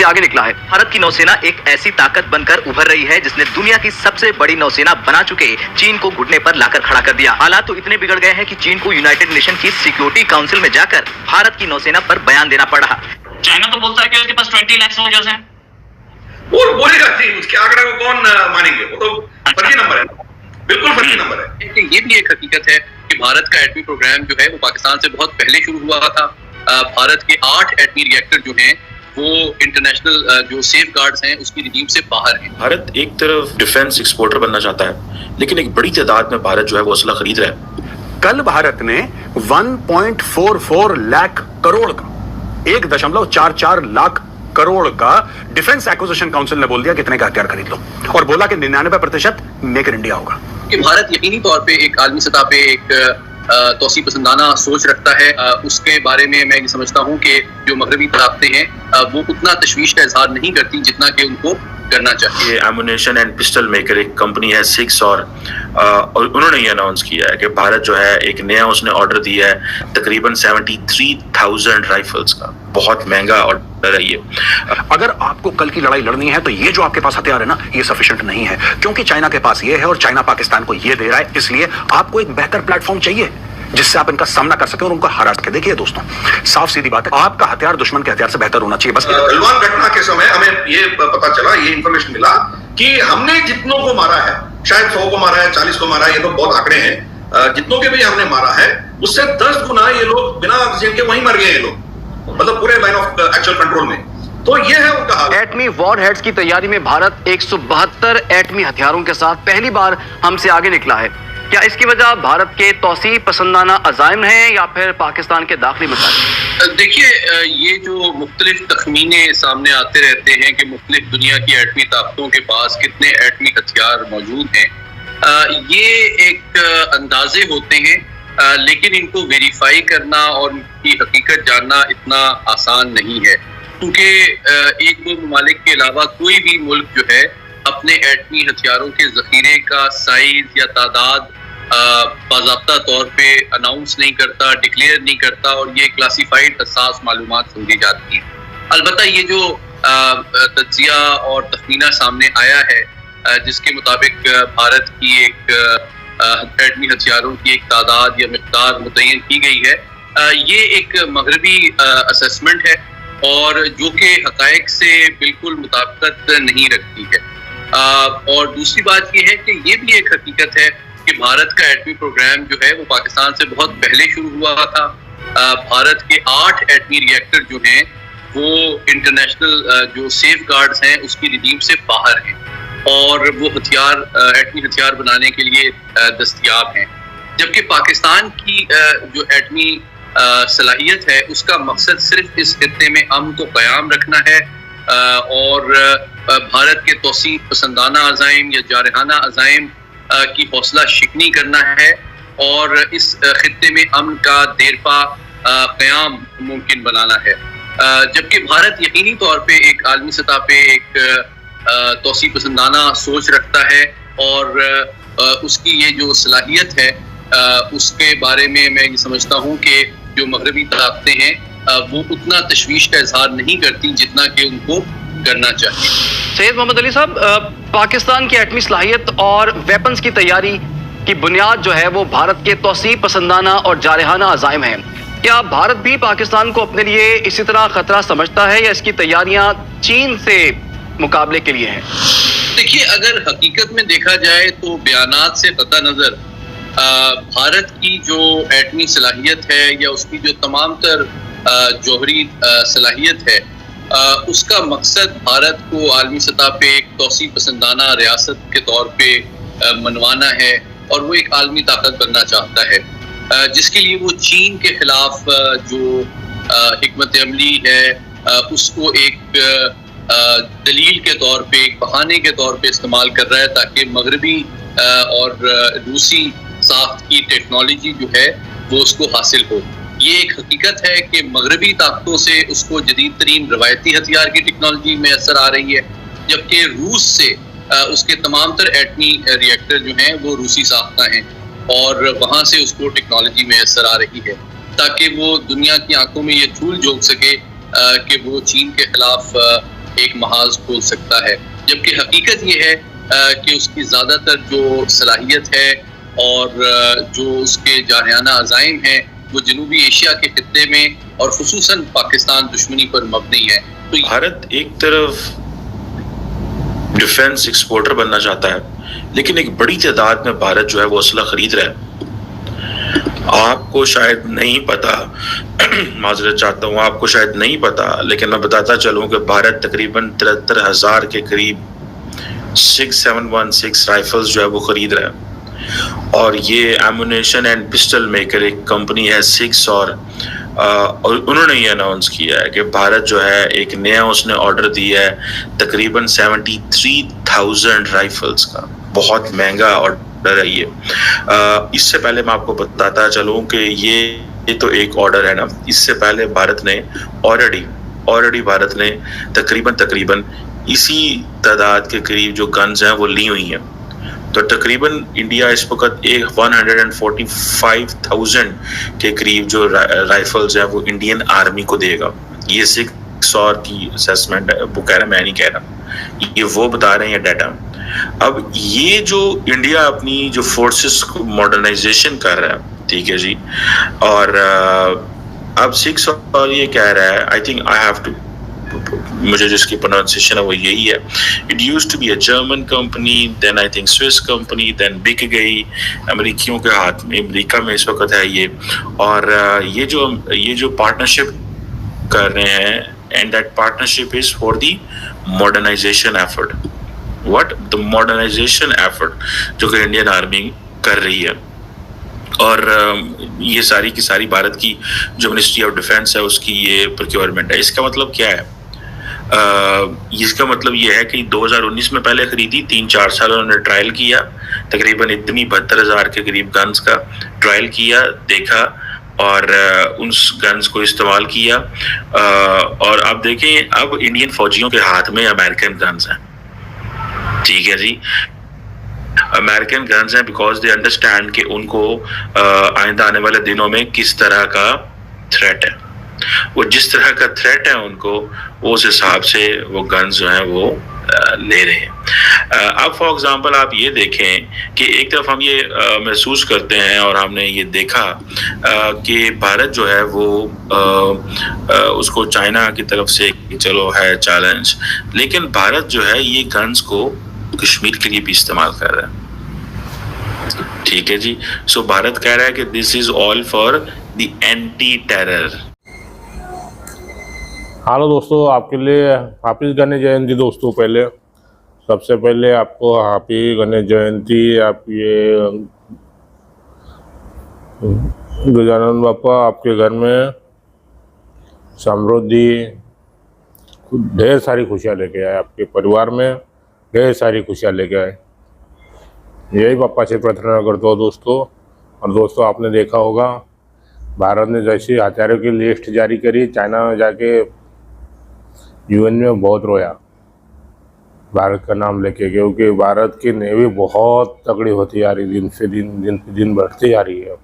हमसे आगे निकला है। भारत की नौसेना एक ऐसी ताकत बनकर उभर रही है जिसने दुनिया की सबसे बड़ी नौसेना बना चुके चीन को घुटने पर लाकर खड़ा कर दिया। हालात तो इतने बिगड़ गए हैं कि चीन को यूनाइटेड नेशन की सिक्योरिटी काउंसिल में जाकर भारत की नौसेना पर बयान देना पड़ा। चाइना तो बोलता है कि उसके पास 20 लाख सोल्जर्स हैं। वो बोलेगा जी, उसके आंकड़े को कौन मानेंगे? वो तो फर्जी नंबर है, बिल्कुल फर्जी नंबर है। ये भी एक हकीकत है कि भारत का एटमी प्रोग्राम जो है वो पाकिस्तान से बहुत पहले शुरू हुआ था। भारत के 8 एटमी रिएक्टर जो हैं वो इंटरनेशनल जो सेफ गार्ड्स हैं उसकी रिजीम से बाहर हैं। भारत एक तरफ डिफेंस एक्सपोर्टर बनना चाहता है, लेकिन एक बड़ी तादाद में भारत जो है वो असला खरीद रहा है। कल भारत ने 1.44 लाख करोड़ का 1.44 लाख करोड़ का डिफेंस एक्विजिशन काउंसिल ने बोल दिया कितने का हथियार खरीद लो, और बोला कि 99% मेक इन इंडिया होगा। कि भारत यकीनी तौर पे एक आलमी सतह पे एक तौसी पसंदाना सोच रखता है। उसके बारे में मैं ये समझता हूँ कि जो मगरबी ताकतें हैं वो उतना तशवीश का इजहार नहीं करती जितना कि उनको करना चाहिए। एमुनेशन एंड पिस्टल मेकर एक कंपनी है 6 और उन्होंने ये अनाउंस किया है कि भारत जो है एक नया उसने ऑर्डर दिया है तकरीबन 73,000 राइफल्स का। बहुत महंगा ऑर्डर है ये। अगर आपको कल की लड़ाई लड़नी है तो ये जो आपके पास हथियार है ना, ये सफिशिएंट नहीं है, क्योंकि चाइना के पास ये है और चाइना पाकिस्तान को ये दे रहा है। इसलिए आपको एक बेहतर प्लेटफॉर्म चाहिए जिससे आप इनका सामना कर सकें और उनको हरा सके। देखिए दोस्तों, साफ सीधी बात है, आपका हथियार दुश्मन के हथियार से बेहतर होना चाहिए। बस गलवान घटना के समय हमें ये पता चला, ये इंफॉर्मेशन मिला कि हमने जितनों को मारा है, शायद 100 को मारा है, 40 को मारा है, ये तो बहुत आंकड़े हैं, जितनों के भी हमने मारा है उससे 10 गुना ये लोग बिना ऑक्सीजन के वहीं मर गए हैं लोग, मतलब पूरे लाइन ऑफ एक्चुअल कंट्रोल में। तो ये है उनका हाल। एटमी वॉरहेड्स की तैयारी में भारत 172 एटमी हथियारों के साथ पहली बार हमसे आगे निकला है। क्या इसकी वजह भारत के तौसी पसंदाना अज़ाइम हैं या फिर पाकिस्तान के दाखिली मसाइल? देखिए, ये जो मुख्तलिफ तखमीने सामने आते रहते हैं कि मुख्तलिफ दुनिया की एटमी ताकतों के पास कितने एटमी हथियार मौजूद हैं, ये एक अंदाजे होते हैं, लेकिन इनको वेरीफाई करना और उनकी हकीकत जानना इतना आसान नहीं है, क्योंकि एक दो ममालिक के अलावा कोई भी मुल्क जो है अपने एटमी हथियारों के जखीरे का साइज या तादाद बाज़ाब्ता तौर पे अनाउंस नहीं करता, डिक्लेयर नहीं करता, और ये क्लासिफाइड हसास मालूमात समझी जाती हैं। अलबत्ता ये जो तज्जिया और तखमीना सामने आया है जिसके मुताबिक भारत की एक एटमी हथियारों की एक तादाद या मिक़दार मुतय्यन की गई है, ये एक मगरबी असेसमेंट है और जो कि हक़ाइक़ से बिल्कुल मुताबिकत नहीं रखती है। और दूसरी बात ये है कि ये भी एक हकीकत है कि भारत का एटमी प्रोग्राम जो है वो पाकिस्तान से बहुत पहले शुरू हुआ था। भारत के 8 एटमी रिएक्टर जो हैं वो इंटरनेशनल जो सेफ गार्ड्स हैं उसकी रिजीम से बाहर हैं और वो हथियार एटमी हथियार बनाने के लिए दस्तयाब हैं, जबकि पाकिस्तान की जो एटमी सलाहियत है उसका मकसद सिर्फ इस खित्ते में अमन को क़याम रखना है और भारत के तौसी पसंदाना अज़ाइम या जारहाना अज़ाइम की हौसला शिकनी करना है और इस खित्ते में अमन का देरपा क़याम मुमकिन बनाना है। जबकि भारत यकीनी तौर पे एक आलमी सतह पे एक तौसी पसंदाना सोच रखता है और उसकी ये जो सलाहियत है उसके बारे में मैं ये समझता हूँ कि जो मगरबी ताकतें हैं वो उतना तशवीश का इजहार नहीं करती जितना कि उनको करना चाहिए। सैयद मोहम्मद अली साहब, पाकिस्तान की एटमी सलाहियत और वेपन्स की तैयारी की बुनियाद जो है वो भारत के तौसी पसंदाना और जारहाना अज़ाइम है। क्या भारत भी पाकिस्तान को अपने लिए इसी तरह खतरा समझता है या इसकी तैयारियां चीन से मुकाबले के लिए हैं? देखिए, अगर हकीकत में देखा जाए तो बयानात से कता नज़र भारत की जो एटमी सलाहियत है या उसकी जो तमाम तर जौहरी सलाहियत है उसका मकसद भारत को आलमी सतह पे एक तौसी पसंदाना रियासत के तौर पे मनवाना है और वो एक आलमी ताकत बनना चाहता है, जिसके लिए वो चीन के खिलाफ जो हिकमत अमली है उसको एक दलील के तौर पे, एक बहाने के तौर पे इस्तेमाल कर रहा है ताकि मगरबी और रूसी साख्त की टेक्नोलॉजी जो है वो उसको हासिल हो। ये एक हकीकत है कि मगरबी ताकतों से उसको जदीद तरीन रवायती हथियार की टेक्नोलॉजी मैसर आ रही है, जबकि रूस से उसके तमाम तर एटमी रिएक्टर जो हैं वो रूसी साख्ता हैं और वहाँ से उसको टेक्नोलॉजी मैसर आ रही है ताकि वो दुनिया की आंखों में ये धूल झोंक सके कि वो चीन के खिलाफ एक महाज खोल सकता है, जबकि हकीकत ये है कि उसकी ज़्यादातर जो सलाहियत है और जो उसके जारहाना अज़ाइम हैं वो जनूबी एशिया के खित्ते में और खुसूसन पाकिस्तान दुश्मनी पर मबनी है। तो भारत एक तरफ डिफेंस एक्सपोर्टर बनना चाहता है, लेकिन एक बड़ी तादाद में भारत जो है वो असला खरीद रहा है। आपको शायद नहीं पता, माजरत चाहता हूँ, आपको शायद नहीं पता, लेकिन मैं बताता चलूँ कि भारत तकरीबन 73,000 के करीब 6716 राइफल्स जो है वो खरीद रहा है। और ये एमुनेशन एंड पिस्टल मेकर एक कंपनी है 6 और उन्होंने ये अनाउंस किया है कि भारत जो है एक नया उसने ऑर्डर दिया है तकरीबन 73,000 राइफल्स का। बहुत महंगा ऑर्डर है ये। इससे पहले मैं आपको बताता चलूं कि ये तो एक ऑर्डर है ना, इससे पहले भारत ने ऑलरेडी भारत ने तकरीबन इसी तादाद के करीब जो गन्स हैं वो ली हुई हैं। तो तकरीबन इंडिया इस वक्त 145,000 के करीब जो राइफल्स हैं वो इंडियन आर्मी को देगा। ये 6 और की असेसमेंट है, वो कह रहा है, मैं नहीं कह रहा, ये वो बता रहे हैं डाटा। अब ये जो इंडिया अपनी जो फोर्सेस को मॉडर्नाइजेशन कर रहा है, ठीक है जी, और अब 6 और ये कह रहा है, I think I have to, मुझे जिसकी प्रोनाउंसिएशन है वो यही है, it used to be a German company, then I think Swiss company, then बिक गई अमेरिकियों के हाथ में, अमेरिका में इस वक्त है ये। और ये जो पार्टनरशिप कर रहे हैं, and that partnership is for the modernisation effort. What the modernisation effort जो कि इंडियन आर्मी कर रही है। और ये सारी की सारी भारत की जो मिनिस्ट्री ऑफ डिफेंस है उसकी ये प्रोक्योरमेंट है। इसका मतलब क्या है? इसका मतलब ये है कि 2019 में पहले खरीदी, 3-4 साल उन्होंने ट्रायल किया, तकरीबन इतनी 72,000 के करीब गन्स का ट्रायल किया, देखा और उस गन्स को इस्तेमाल किया। और अब देखें, अब इंडियन फौजियों के हाथ में अमेरिकन गन्स हैं, ठीक है जी, अमेरिकन गन्स हैं, बिकॉज दे अंडरस्टैंड कि उनको आइंदा आने वाले दिनों में किस तरह का थ्रेट है, वो जिस तरह का थ्रेट है उनको, वो उस हिसाब से वो गन्स जो हैं वो ले रहे हैं। अब फॉर एग्जांपल आप ये देखें कि एक तरफ हम ये महसूस करते हैं और हमने ये देखा कि भारत जो है वो उसको चाइना की तरफ से चलो है चैलेंज, लेकिन भारत जो है ये गन्स को कश्मीर के लिए भी इस्तेमाल कर रहा है, ठीक है जी। सो भारत कह रहा है कि this is all for the anti terror. Hello दोस्तों, आपके लिए हाफिज गणेश जयंती। दोस्तों पहले सबसे पहले आपको हैप्पी गणेश जयंती। आप ये गजानन बापा आपके घर में समृद्धि, ढेर सारी खुशियाँ लेके आए, आपके परिवार में ढेर सारी खुशियाँ लेके आए, यही पापा से प्रार्थना करता हूँ दोस्तों। और दोस्तों आपने देखा होगा भारत ने जैसी हथियारों की लिस्ट जारी करी, चाइना में जाके यूएन में बहुत रोया भारत का नाम लेके, क्योंकि भारत की नेवी बहुत तगड़ी होती आ रही, दिन पे दिन बढ़ती आ रही है।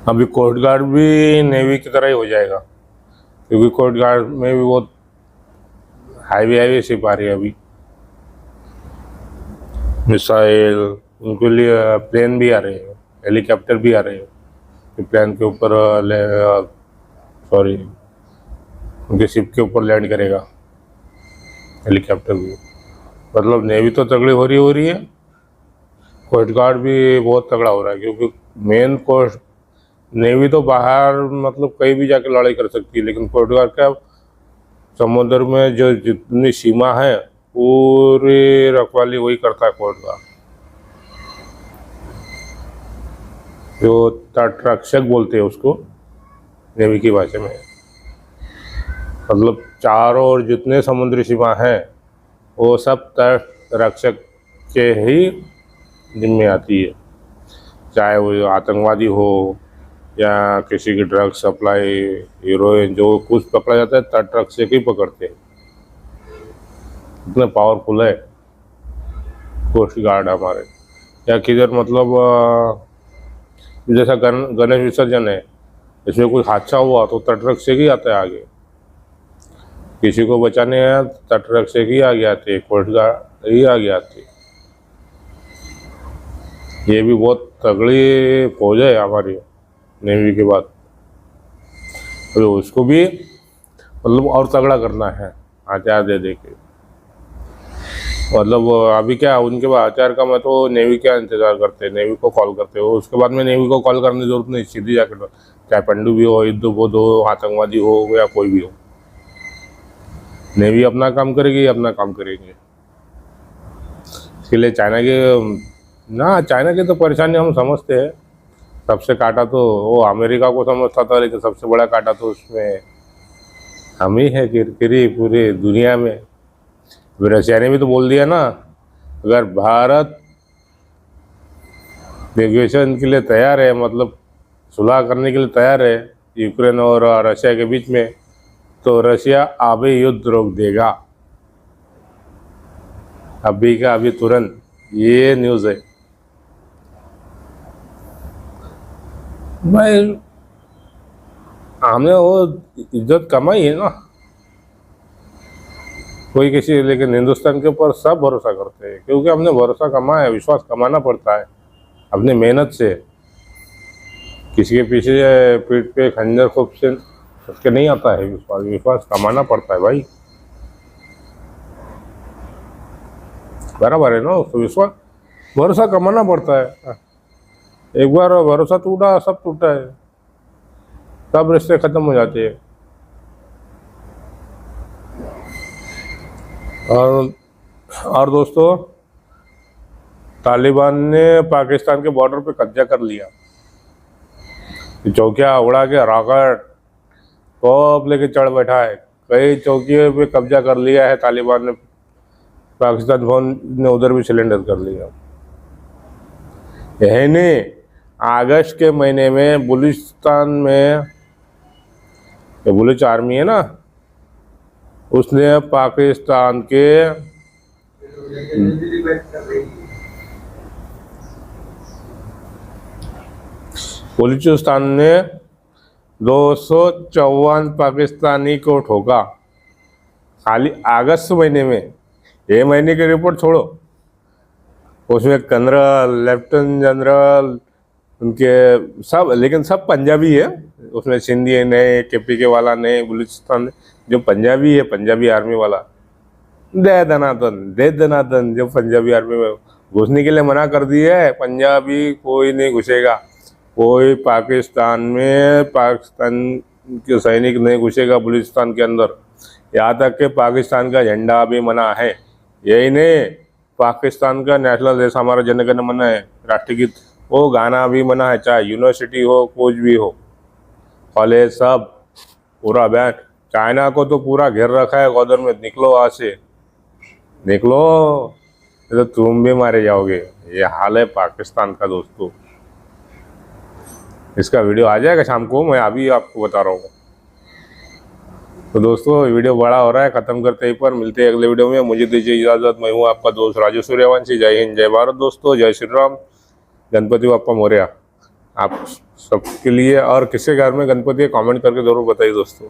अभी कोस्ट गार्ड भी नेवी की तरह ही हो जाएगा, क्योंकि कोस्ट गार्ड में भी बहुत हाईवे शिप आ रही है अभी, मिसाइल, उनके लिए प्लेन भी आ रहे हैं, हेलीकॉप्टर भी आ रहे हैं, प्लेन के ऊपर उनके शिप के ऊपर लैंड करेगा हेलीकॉप्टर भी। मतलब नेवी तो तगड़ी हो रही है, कोस्ट गार्ड भी बहुत तगड़ा हो रहा है, क्योंकि मेन कोस्ट नेवी तो बाहर मतलब कहीं भी जाके लड़ाई कर सकती है, लेकिन कोस्ट गार्ड का समुद्र में जो जितनी सीमा है पूरी रखवाली वही करता है कोस्ट गार्ड, जो तटरक्षक बोलते हैं उसको नेवी की भाषा में। मतलब चारों ओर जितने समुद्री सीमा हैं वो सब तटरक्षक के ही जिम्मे आती है, चाहे वो आतंकवादी हो या किसी की ड्रग सप्लाई, हीरोइन, जो कुछ पकड़ा जाता है तटरक्षक ही पकड़ते हैं। इतने पावरफुल है कोस्ट गार्ड हमारे। या किधर मतलब जैसा गणेश विसर्जन है, इसमें कोई हादसा हुआ तो तटरक्षक ही आता है आगे। किसी को बचाने आया तटरक्षक ही आ गया थे, कोर्ट गार्ड ही आ गया थे। ये भी बहुत तगड़ी फौज है हमारी नेवी के बाद, तो उसको भी मतलब और तगड़ा करना है हथियार दे दे के। मतलब अभी क्या उनके बाद हथियार का, मैं तो नेवी का इंतजार करते हैं, नेवी को कॉल करते हो, उसके बाद में नेवी को कॉल करने की जरूरत नहीं, सीधी जाकर चाहे पनडुब्बी हो, युद्धपोत हो, आतंकवादी हो या कोई भी हो, नेवी अपना काम करेगी, अपना काम करेंगे। इसके लिए चाइना की तो परेशानी हम समझते हैं। सबसे काटा तो वो अमेरिका को समझता था, लेकिन सबसे बड़ा काटा तो उसमें हम ही है किरकिरी पूरी दुनिया में। रशिया ने भी तो बोल दिया ना, अगर भारत नेगोशिएशन के लिए तैयार है, मतलब सुलह करने के लिए तैयार है यूक्रेन और रशिया के बीच में, तो रशिया अभी युद्ध रोक देगा, अभी का अभी तुरंत। ये न्यूज़ है भाई, हमने वो इज्जत कमाई है ना कोई किसी, लेकिन हिंदुस्तान के ऊपर सब भरोसा करते हैं, क्योंकि हमने भरोसा कमाया है। विश्वास कमाना पड़ता है अपनी मेहनत से, किसी के पीछे पीठ पे खंजर खूब से उसके नहीं आता है। विश्वास कमाना पड़ता है भाई, बराबर है ना। तो विश्वास भरोसा कमाना पड़ता है। एक बार भरोसा टूटा सब टूटा है, सब रिश्ते खत्म हो जाते हैं। और दोस्तों, तालिबान ने पाकिस्तान के बॉर्डर पे कब्जा कर लिया, चौकियाँ उड़ा के रॉकेट तोप लेके चढ़ बैठा है। कई चौकियों पे कब्जा कर लिया है तालिबान ने, पाकिस्तान फौज ने उधर भी सिलेंडर कर लिया। यही नहीं, अगस्त के महीने में बलूचिस्तान में बलूच आर्मी है ना, उसने पाकिस्तान के बलूचिस्तान ने 254 पाकिस्तानी को ठोका खाली अगस्त महीने में। ये महीने की रिपोर्ट छोड़ो, उसमें कर्नल, लेफ्टिनेंट जनरल, उनके सब, लेकिन सब पंजाबी है उसमें, सिंधी नहीं, केपीके वाला नहीं, बलूचिस्तान जो पंजाबी है, पंजाबी आर्मी वाला दे दनादन जो पंजाबी आर्मी में घुसने के लिए मना कर दिया है। पंजाबी कोई नहीं घुसेगा, कोई पाकिस्तान में पाकिस्तान के सैनिक नहीं घुसेगा बलूचिस्तान के अंदर। यहाँ तक कि पाकिस्तान का झंडा भी मना है। यही नहीं, पाकिस्तान का नेशनल ड्रेस हमारा जन गण मन है, राष्ट्रीय गीत, वो गाना भी मना है, चाहे यूनिवर्सिटी हो, कुछ भी हो, कॉलेज, सब पूरा बैन। चाइना को तो पूरा घेर रखा है गौदर में, निकलो वहाँ से, निकलो, तो तुम भी मारे जाओगे। ये हाल है पाकिस्तान का दोस्तों। इसका वीडियो आ जाएगा शाम को, मैं अभी आपको बता रहा हूँ। तो दोस्तों, वीडियो बड़ा हो रहा है, ख़त्म करते ही पर मिलते हैं अगले वीडियो में। मुझे दीजिए इजाज़त। मैं हूँ आपका दोस्त राजू सूर्यवंशी। जय हिंद, जय भारत दोस्तों, जय श्री राम, गणपति बप्पा मोरया। आप सबके लिए, और किसके घर में गणपति है कमेंट करके ज़रूर बताइए दोस्तों।